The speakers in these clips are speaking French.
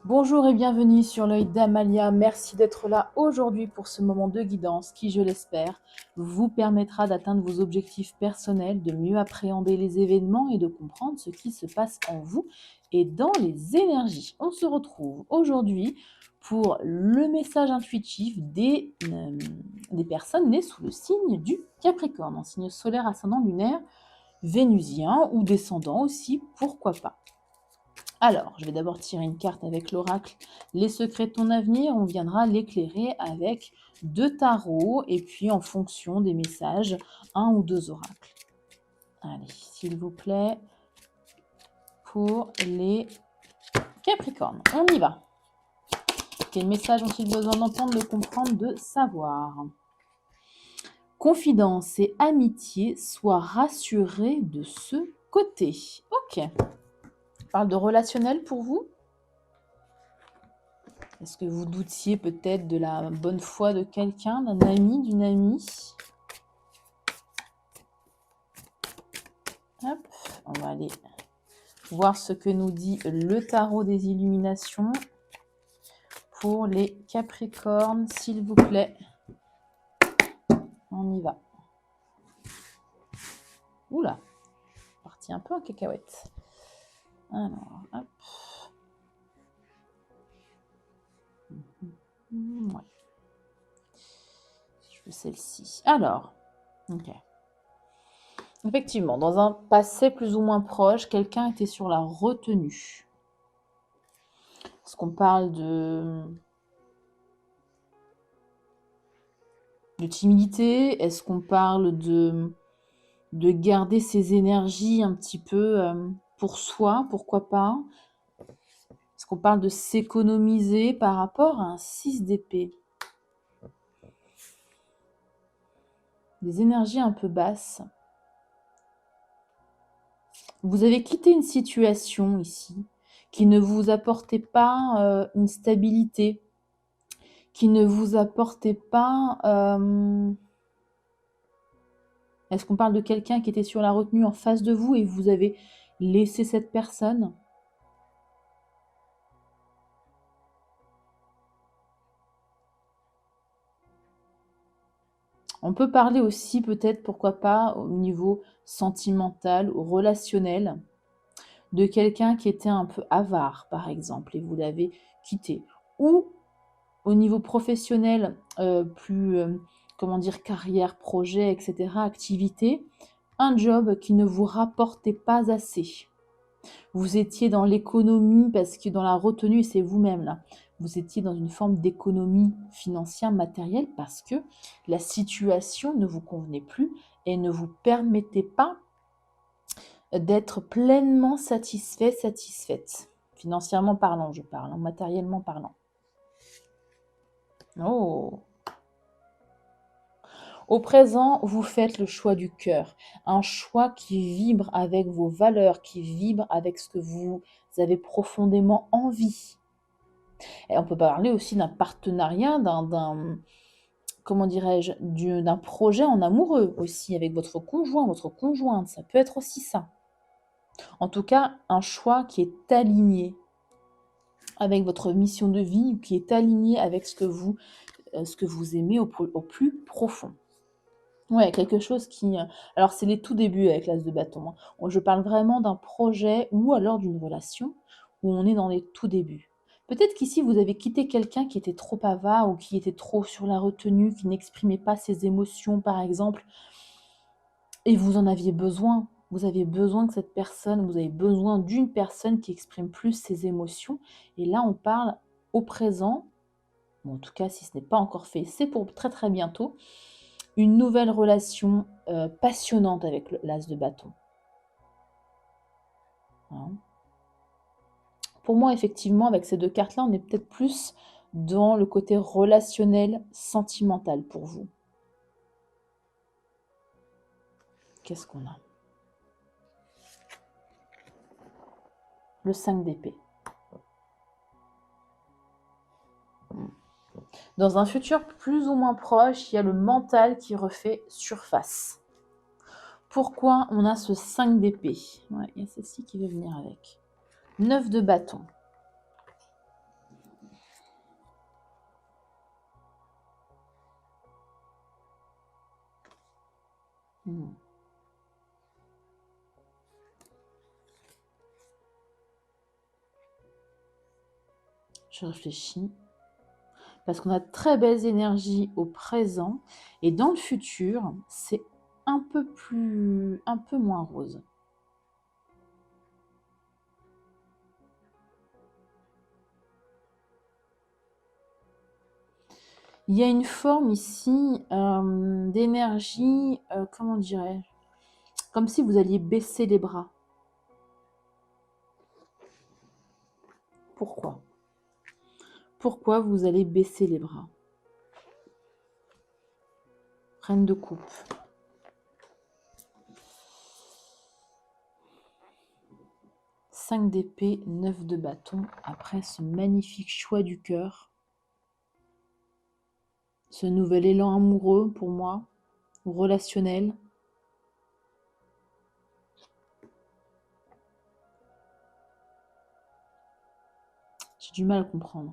Bonjour et bienvenue sur l'œil d'Amalia. Merci d'être là aujourd'hui pour ce moment de guidance qui, je l'espère, vous permettra d'atteindre vos objectifs personnels, de mieux appréhender les événements et de comprendre ce qui se passe en vous et dans les énergies. On se retrouve aujourd'hui pour le message intuitif des personnes nées sous le signe du Capricorne, en signe solaire, ascendant, lunaire, vénusien ou descendant aussi, pourquoi pas. Alors, je vais d'abord tirer une carte avec l'oracle Les secrets de ton avenir. On viendra l'éclairer avec 2 tarots et puis en fonction des messages, 1 ou 2 oracles. Allez, s'il vous plaît, pour les Capricornes. On y va. Quel message ont-ils besoin d'entendre, de comprendre, de savoir? Confidence et amitié, sois rassuré de ce côté. Ok. On parle de relationnel pour vous? Est-ce que vous doutiez peut-être de la bonne foi de quelqu'un, d'un ami, d'une amie? Hop, on va aller voir ce que nous dit le tarot des illuminations pour les Capricornes, s'il vous plaît. On y va. Oula, parti un peu en cacahuète. Alors, hop. Ouais. Je veux celle-ci. Alors, ok. Effectivement, dans un passé plus ou moins proche, quelqu'un était sur la retenue. Est-ce qu'on parle de timidité? Est-ce qu'on parle de garder ses énergies un petit peu pour soi, pourquoi pas? Est-ce qu'on parle de s'économiser par rapport à un 6 d'épée? Des énergies un peu basses. Vous avez quitté une situation ici qui ne vous apportait pas une stabilité, qui ne vous apportait pas... Est-ce qu'on parle de quelqu'un qui était sur la retenue en face de vous et vous avez laissé cette personne? On peut parler aussi peut-être, pourquoi pas, au niveau sentimental ou relationnel, de quelqu'un qui était un peu avare, par exemple, et vous l'avez quitté. Ou au niveau professionnel, plus, comment dire, carrière, projet, etc., activité, un job qui ne vous rapportait pas assez. Vous étiez dans l'économie parce que dans la retenue, c'est vous-même là. Vous étiez dans une forme d'économie financière, matérielle parce que la situation ne vous convenait plus et ne vous permettait pas d'être pleinement satisfait, satisfaite. Financièrement parlant, je parle, matériellement parlant. Oh! Au présent, vous faites le choix du cœur, un choix qui vibre avec vos valeurs, qui vibre avec ce que vous avez profondément envie. Et on peut parler aussi d'un partenariat, comment dirais-je, d'un projet en amoureux aussi, avec votre conjoint, votre conjointe, ça peut être aussi ça. En tout cas, un choix qui est aligné avec votre mission de vie, qui est aligné avec ce que vous aimez au plus profond. Ouais, quelque chose qui... Alors, c'est les tout débuts avec l'as de bâton. Je parle vraiment d'un projet ou alors d'une relation où on est dans les tout débuts. Peut-être qu'ici, vous avez quitté quelqu'un qui était trop avare ou qui était trop sur la retenue, qui n'exprimait pas ses émotions, par exemple, et vous en aviez besoin. Vous avez besoin que cette personne, vous avez besoin d'une personne qui exprime plus ses émotions. Et là, on parle au présent, ou en tout cas, si ce n'est pas encore fait, c'est pour très très bientôt, une nouvelle relation passionnante avec l'as de bâton. Hein. Pour moi, effectivement, avec ces deux cartes-là, on est peut-être plus dans le côté relationnel, sentimental pour vous. Qu'est-ce qu'on a? Le 5 d'épée. Dans un futur plus ou moins proche, il y a le mental qui refait surface. Pourquoi on a ce 5 d'épée? Ouais, il y a celle-ci qui veut venir avec. 9 de bâton. Hmm. Je réfléchis. Parce qu'on a de très belles énergies au présent. Et dans le futur, c'est un peu moins rose. Il y a une forme ici d'énergie, comment dirais-je, comme si vous alliez baisser les bras. Pourquoi? Pourquoi vous allez baisser les bras? Reine de coupe. Cinq d'épée, 9 de bâton. Après ce magnifique choix du cœur, ce nouvel élan amoureux pour moi, ou relationnel. J'ai du mal à comprendre.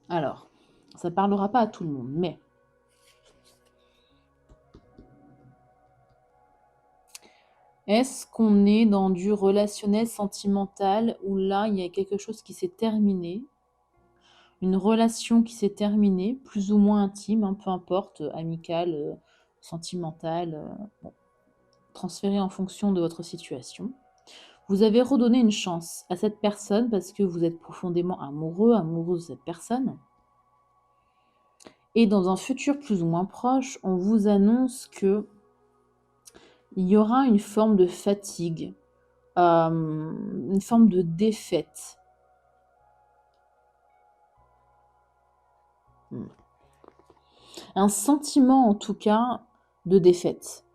Alors, ça ne parlera pas à tout le monde, mais est-ce qu'on est dans du relationnel sentimental où là, il y a quelque chose qui s'est terminé, une relation qui s'est terminée, plus ou moins intime, hein, peu importe, amicale, sentimentale, bon, transférée en fonction de votre situation. Vous avez redonné une chance à cette personne parce que vous êtes profondément amoureux, amoureuse de cette personne. Et dans un futur plus ou moins proche, on vous annonce que il y aura une forme de fatigue, une forme de défaite. Un sentiment en tout cas de défaite.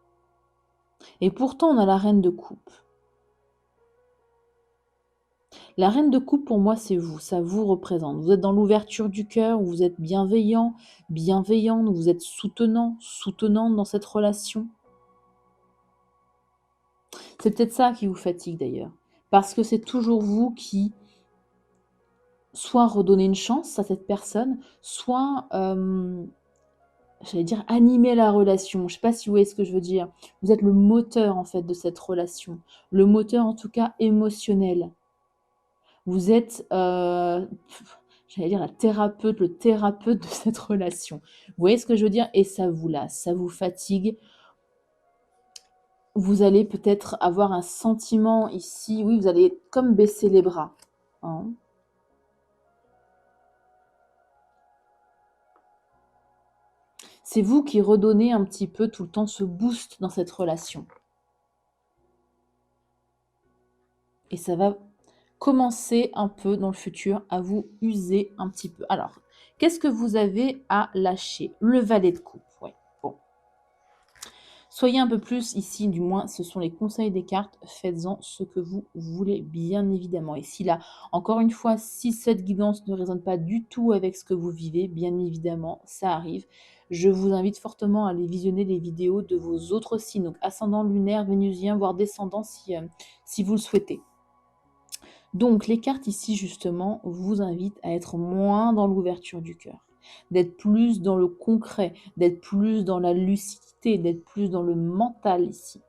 Et pourtant on a la reine de coupe. La reine de coupe pour moi c'est vous, ça vous représente. Vous êtes dans l'ouverture du cœur, vous êtes bienveillant, bienveillante, vous êtes soutenant, soutenante dans cette relation. C'est peut-être ça qui vous fatigue d'ailleurs. Parce que c'est toujours vous qui soit redonnez une chance à cette personne, soit j'allais dire animer la relation. Je ne sais pas si vous voyez ce que je veux dire. Vous êtes le moteur en fait de cette relation, le moteur en tout cas émotionnel. Vous êtes, j'allais dire la thérapeute, le thérapeute de cette relation. Vous voyez ce que je veux dire? Et ça vous lasse, ça vous fatigue. Vous allez peut-être avoir un sentiment ici, oui, vous allez comme baisser les bras. Hein. C'est vous qui redonnez un petit peu tout le temps ce boost dans cette relation. Et ça va commencer un peu dans le futur à vous user un petit peu. Alors, qu'est-ce que vous avez à lâcher? Le valet de coupe, ouais. Bon. Soyez un peu plus ici, du moins, ce sont les conseils des cartes. Faites-en ce que vous voulez, bien évidemment. Et si là, encore une fois, si cette guidance ne résonne pas du tout avec ce que vous vivez, bien évidemment, ça arrive. Je vous invite fortement à aller visionner les vidéos de vos autres signes, donc ascendant lunaire, vénusien, voire descendant si vous le souhaitez. Donc les cartes ici justement vous invitent à être moins dans l'ouverture du cœur, d'être plus dans le concret, d'être plus dans la lucidité, d'être plus dans le mental ici.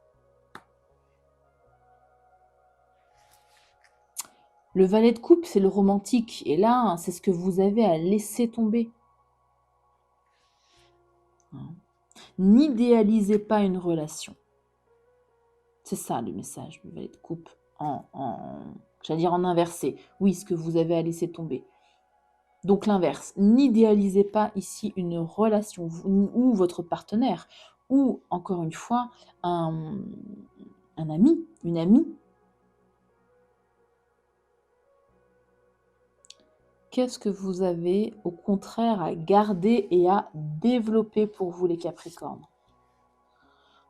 Le valet de coupe, c'est le romantique. Et là, c'est ce que vous avez à laisser tomber. N'idéalisez pas une relation. C'est ça le message du valet de coupe j'allais dire en inversé. Oui, ce que vous avez à laisser tomber. Donc l'inverse, n'idéalisez pas ici une relation ou votre partenaire, ou encore une fois, un ami, une amie. Qu'est-ce que vous avez au contraire à garder et à développer pour vous les Capricornes?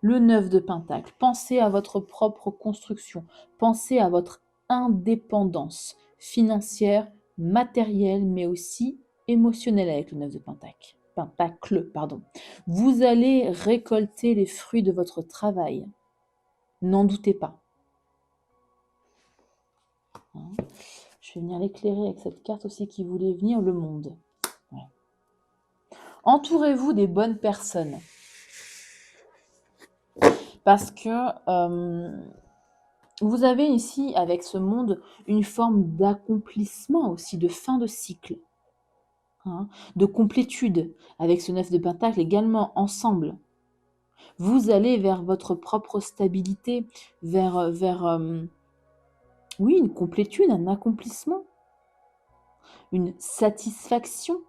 Le 9 de Pentacle, pensez à votre propre construction, pensez à votre indépendance financière, matérielle, mais aussi émotionnelle avec le 9 de Pentacle. Vous allez récolter les fruits de votre travail. N'en doutez pas. Je Je vais venir l'éclairer avec cette carte aussi qui voulait venir, le monde. Ouais. Entourez-vous des bonnes personnes. Parce que vous avez ici, avec ce monde, une forme d'accomplissement aussi, de fin de cycle, hein, de complétude, avec ce 9 de Pentacle également, ensemble. Vous allez vers votre propre stabilité, vers oui, une complétude, un accomplissement, une satisfaction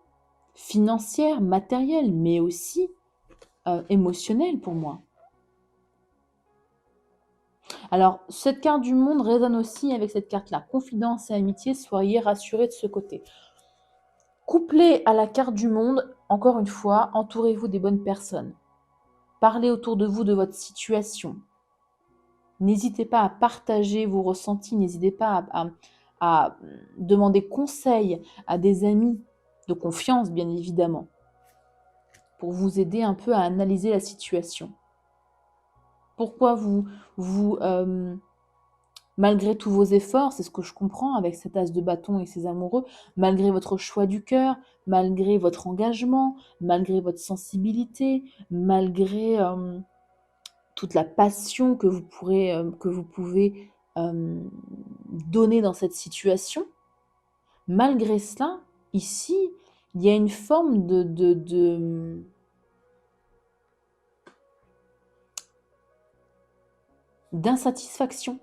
financière, matérielle, mais aussi émotionnelle pour moi. Alors, cette carte du monde résonne aussi avec cette carte-là. Confidence et amitié, soyez rassurés de ce côté. Couplé à la carte du monde, encore une fois, entourez-vous des bonnes personnes. Parlez autour de vous de votre situation. N'hésitez pas à partager vos ressentis, n'hésitez pas à demander conseil à des amis de confiance, bien évidemment, pour vous aider un peu à analyser la situation. Pourquoi malgré tous vos efforts, c'est ce que je comprends avec cet as de bâton et ses amoureux, malgré votre choix du cœur, malgré votre engagement, malgré votre sensibilité, malgré toute la passion que vous pouvez donner dans cette situation, malgré cela, ici, il y a une forme d'insatisfaction.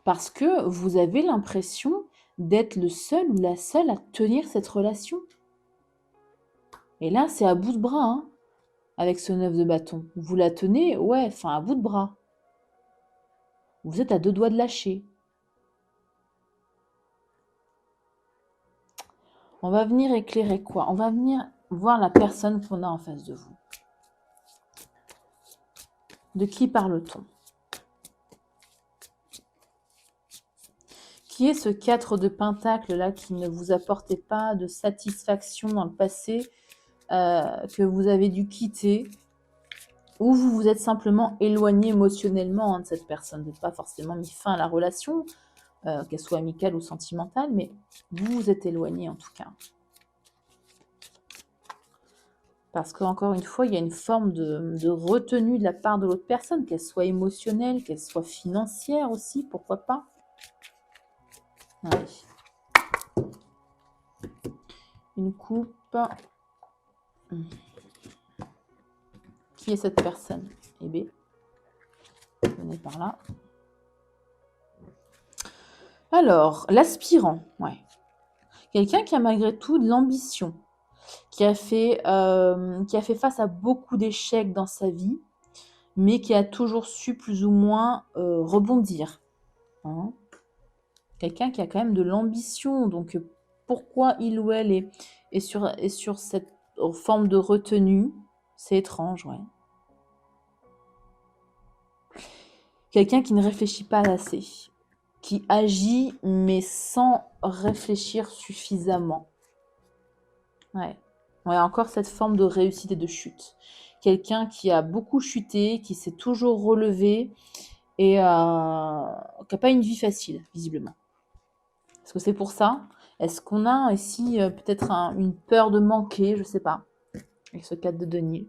Parce que vous avez l'impression d'être le seul ou la seule à tenir cette relation. Et là, c'est à bout de bras, hein, avec ce 9 de bâton. Vous la tenez, ouais, enfin à bout de bras. Vous êtes à 2 doigts de lâcher. On va venir éclairer quoi? On va venir voir la personne qu'on a en face de vous. De qui parle-t-on? Qui est ce 4 de pentacle là qui ne vous apportait pas de satisfaction dans le passé, que vous avez dû quitter, ou vous vous êtes simplement éloigné émotionnellement de cette personne. Vous n'avez pas forcément mis fin à la relation, qu'elle soit amicale ou sentimentale, mais vous vous êtes éloigné en tout cas. Parce qu'encore une fois, il y a une forme de retenue de la part de l'autre personne, qu'elle soit émotionnelle, qu'elle soit financière aussi, pourquoi pas. Allez. Une coupe. Qui est cette personne? Eh bien, venez par là. Alors, l'aspirant, ouais. Quelqu'un qui a malgré tout de l'ambition, qui a fait face à beaucoup d'échecs dans sa vie, mais qui a toujours su plus ou moins rebondir. Hein. Quelqu'un qui a quand même de l'ambition, donc pourquoi il ou elle est sur cette forme de retenue, c'est étrange, ouais. Quelqu'un qui ne réfléchit pas assez, qui agit mais sans réfléchir suffisamment. Ouais. Ouais, encore cette forme de réussite et de chute. Quelqu'un qui a beaucoup chuté, qui s'est toujours relevé et qui n'a pas une vie facile, visiblement. Est-ce que c'est pour ça? Est-ce qu'on a ici peut-être une peur de manquer, je ne sais pas, avec ce 4 de denier?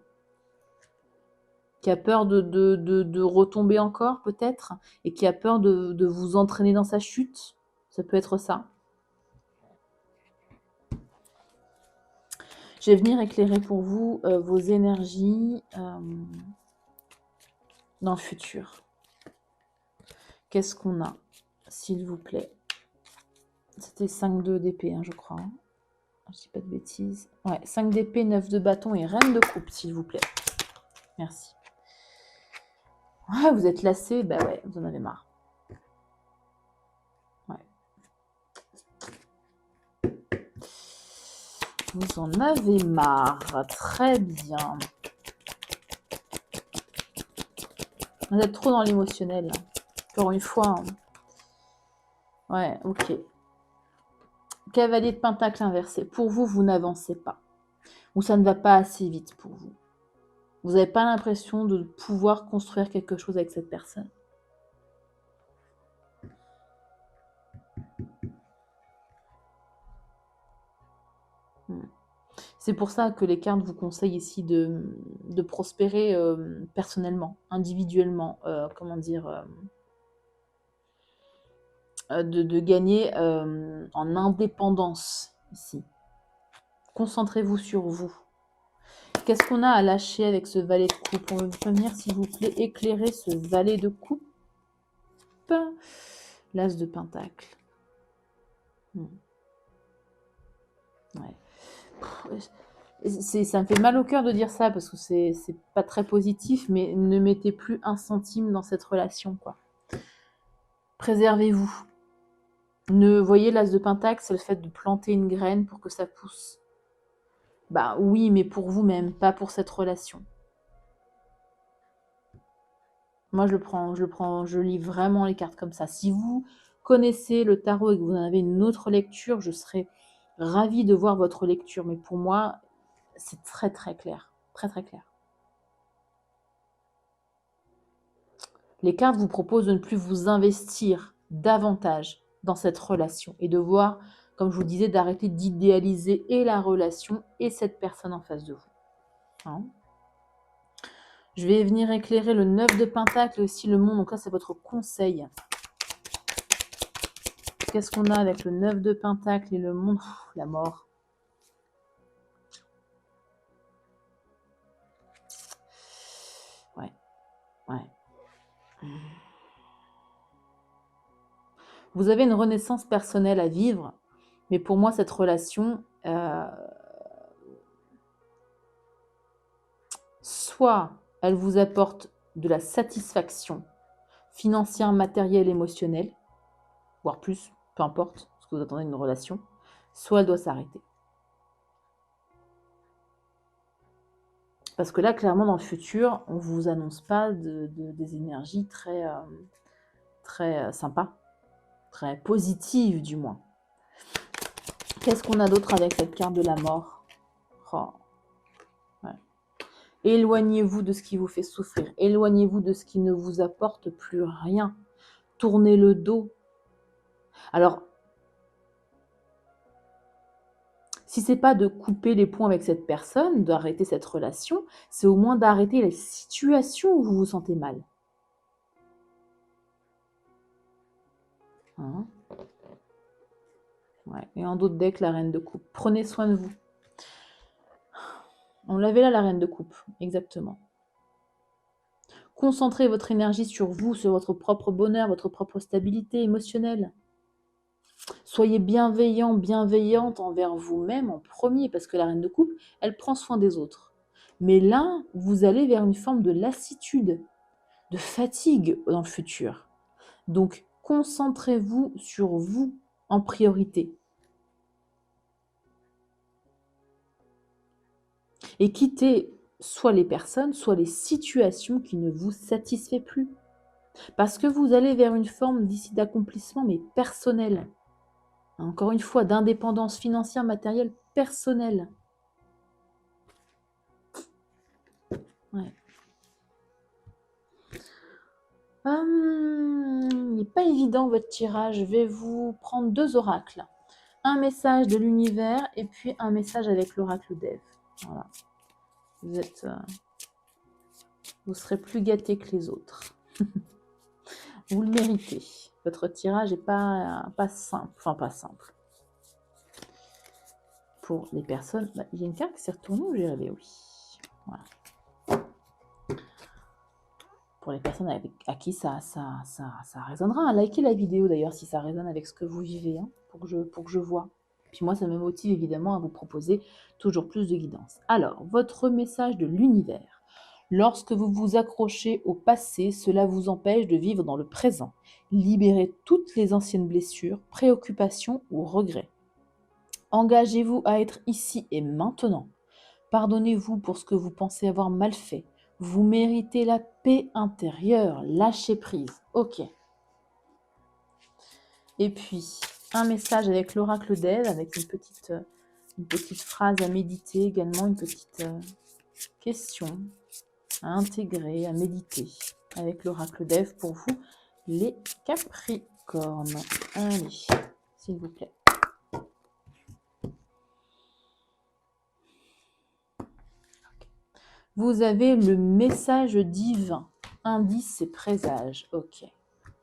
Qui a peur de retomber encore, peut-être, et qui a peur de vous entraîner dans sa chute. Ça peut être ça. Je vais venir éclairer pour vous vos énergies dans le futur. Qu'est-ce qu'on a, s'il vous plaît? C'était 5 d'épée, hein, je crois. Hein. Je dis pas de bêtises. Ouais, 5 d'épée, 9 de bâton et reine de coupe, s'il vous plaît. Merci. Ouais, vous êtes lassé, bah ouais, vous en avez marre. Ouais. Vous en avez marre, très bien. Vous êtes trop dans l'émotionnel. Encore une fois. Hein. Ouais, ok. Cavalier de pentacle inversé. Pour vous, vous n'avancez pas. Ou ça ne va pas assez vite pour vous. Vous n'avez pas l'impression de pouvoir construire quelque chose avec cette personne. C'est pour ça que les cartes vous conseillent ici de prospérer personnellement, individuellement, comment dire, de gagner en indépendance ici. Concentrez-vous sur vous. Qu'est-ce qu'on a à lâcher avec ce valet de coupe? On veut venir, s'il vous plaît, éclairer ce valet de coupe. L'as de pentacle. Ouais. Ça me fait mal au cœur de dire ça parce que c'est pas très positif, mais ne mettez plus un centime dans cette relation, quoi. Préservez-vous. Voyez, l'as de pentacle, c'est le fait de planter une graine pour que ça pousse. Bah oui, mais pour vous-même, pas pour cette relation. Moi, je lis vraiment les cartes comme ça. Si vous connaissez le tarot et que vous en avez une autre lecture, je serais ravie de voir votre lecture. Mais pour moi, c'est très très clair. Très très clair. Les cartes vous proposent de ne plus vous investir davantage dans cette relation et de voir, comme je vous disais, d'arrêter d'idéaliser et la relation et cette personne en face de vous. Hein? Je vais venir éclairer le 9 de pentacle et aussi le monde. Donc là, c'est votre conseil. Qu'est-ce qu'on a avec le 9 de pentacle et le monde? La mort. Ouais. Vous avez une renaissance personnelle à vivre, mais pour moi, cette relation, soit elle vous apporte de la satisfaction financière, matérielle, émotionnelle, voire plus, peu importe ce que vous attendez d'une relation, soit elle doit s'arrêter. Parce que là, clairement, dans le futur, on ne vous annonce pas des énergies très, très sympas, très positives du moins. Qu'est-ce qu'on a d'autre avec cette carte de la mort? Ouais. Éloignez-vous de ce qui vous fait souffrir. Éloignez-vous de ce qui ne vous apporte plus rien. Tournez le dos. Alors, si c'est pas de couper les ponts avec cette personne, d'arrêter cette relation, c'est au moins d'arrêter les situations où vous vous sentez mal. Hein? Ouais. Et en d'autres decks, la reine de coupe. Prenez soin de vous. On l'avait là, la reine de coupe. Exactement. Concentrez votre énergie sur vous, sur votre propre bonheur, votre propre stabilité émotionnelle. Soyez bienveillant, bienveillante envers vous-même en premier, parce que la reine de coupe, elle prend soin des autres. Mais là, vous allez vers une forme de lassitude, de fatigue dans le futur. Donc, concentrez-vous sur vous en priorité. Et quittez soit les personnes, soit les situations qui ne vous satisfait plus. Parce que vous allez vers une forme d'ici d'accomplissement, mais personnel. Encore une fois, d'indépendance financière, matérielle, personnelle. Ouais. Il n'est pas évident votre tirage. Je vais vous prendre 2 oracles. Un message de l'univers et puis un message avec l'oracle d'Ève. Voilà. Vous serez plus gâtés que les autres. Vous le méritez. Votre tirage n'est pas simple. Enfin, pas simple. Pour les personnes... il y a une carte qui s'est retournée ou j'ai rêvé? Oui. Voilà. Pour les personnes à qui ça résonnera. Likez la vidéo d'ailleurs si ça résonne avec ce que vous vivez, hein, pour que je vois. Puis moi, ça me motive évidemment à vous proposer toujours plus de guidance. Alors, votre message de l'univers. Lorsque vous vous accrochez au passé, cela vous empêche de vivre dans le présent. Libérez toutes les anciennes blessures, préoccupations ou regrets. Engagez-vous à être ici et maintenant. Pardonnez-vous pour ce que vous pensez avoir mal fait. Vous méritez la paix intérieure. Lâchez prise. Ok. Et puis, un message avec l'oracle d'Ève, avec une petite phrase à méditer également, une petite question à intégrer, à méditer avec l'oracle d'Ève pour vous, les Capricornes. Allez, s'il vous plaît. Vous avez le message divin. Indice et présage. Ok.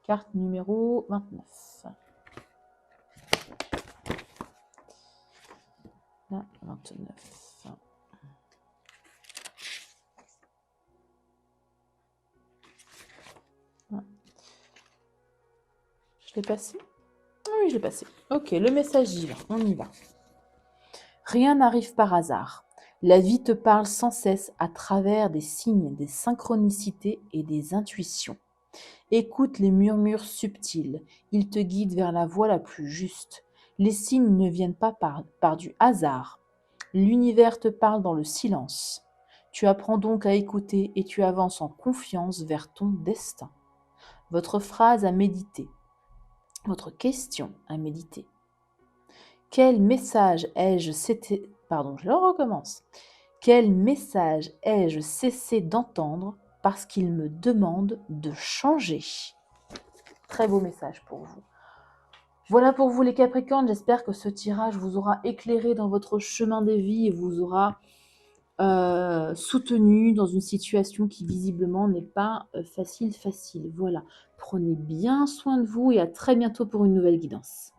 Carte numéro 29. Là, 29. Là. Je l'ai passé? Ah oui, je l'ai passé. Ok, le message divin. On y va. Rien n'arrive par hasard. La vie te parle sans cesse à travers des signes, des synchronicités et des intuitions. Écoute les murmures subtils, ils te guident vers la voie la plus juste. Les signes ne viennent pas par du hasard. L'univers te parle dans le silence. Tu apprends donc à écouter et tu avances en confiance vers ton destin. Votre phrase à méditer. Votre question à méditer. Quel message ai-je cessé... Pardon, je recommence. Quel message ai-je cessé d'entendre parce qu'il me demande de changer? Très beau message pour vous. Voilà pour vous les Capricornes, j'espère que ce tirage vous aura éclairé dans votre chemin de vie et vous aura soutenu dans une situation qui visiblement n'est pas facile. Voilà, prenez bien soin de vous et à très bientôt pour une nouvelle guidance.